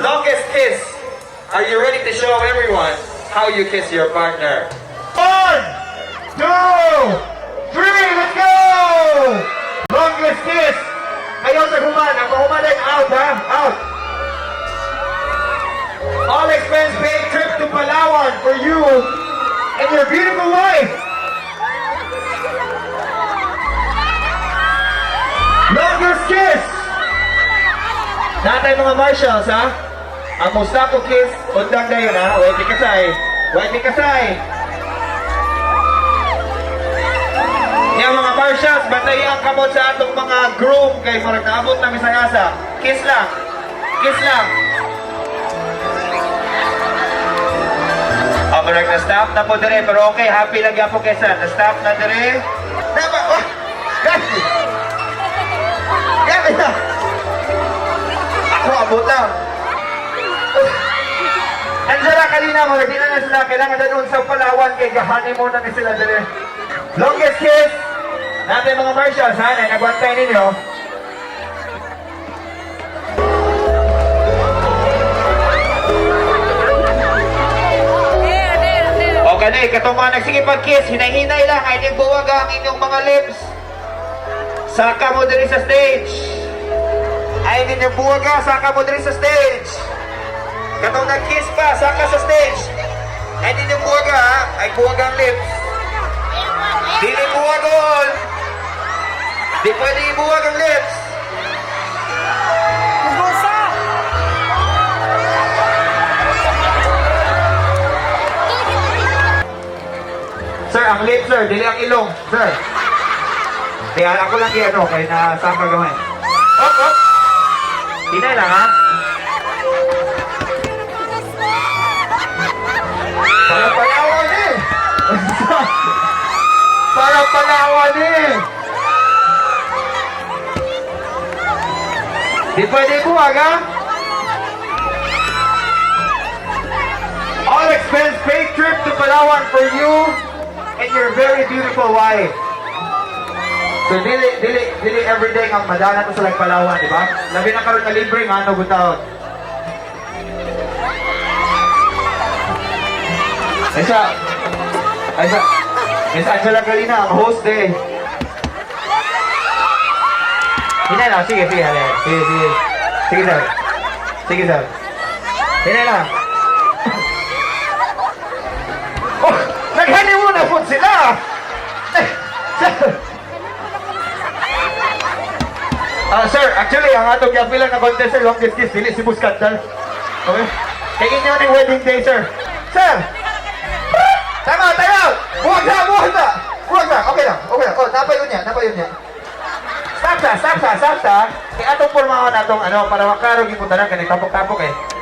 Longest kiss. Are you ready to show everyone how you kiss your partner? 1, 2, 3, let's go! Longest kiss. Ayaw sa human. Ako humanin. Out, ha? Out. All expense paid trip to Palawan for you and your beautiful wife. Longest kiss. Natay mga marshals, ha? Ang musta ko kiss, undang na yun, ha? Wait, kasay. Wait, kasay. Yung mga marshals, batayan kamot sa atong mga groom kay marag naabot na misayasa. Kiss lang. Kiss lang. Marag na-stop na po dire, pero okay, happy lang yan po kesa. Na-stop na dire. Dapat, oh! Gati! Gati na! Ako, abot lang. Ansala kanina mo, hindi na sila kailangan na doon sa Palawan kay honeymoon na sila dire. Longest kiss natin mga marshals, ha? Na nagwantay ninyo. O kanay, katong mga nagsingipag-kiss, hinay-hinay lang, ay nagbuwag ang inyong mga lips. Saka mo diri sa stage. Ay ninyong buwaga, saka mo diri sa stage. Katong nag-kiss pa, saka sa stage. Ay ninyong buwaga, ha? Ay buwaga ang lips. Dili buwag all. Di pwede ibuwag ang lips. Sir, ang lips, sir. Dili ang ilong, sir. Kaya ako lang i-ano, kaya nasama gamay. Op, op. Hinay lang, ha? Para palawan eh. Para palawan eh. Di pwede buwag, ha? All expense paid trip to Palawan for you and your very beautiful wife. So dili everyday nga madala to sa Palawan, di ba? Labi na karon na libre nga ano butaw. Esa Angela Galina, ang host eh. Hinay lang, sige, sige. Sige, sir. Sige, sir. Hinay lang. Oh, nag-honeymoon na po sila! Sir, actually, ang atong yapilang na contest, sir, longest kiss, dili si Buscat, sir. Okay? Tingin nyo ng wedding day, sir. Sir! Tama, tayo! Buwag na! Okay lang. Oh, napayon niya. Sakta. Kaya atong pormahan atong, para makarong yung puntanan, kanang tapok-tapok eh.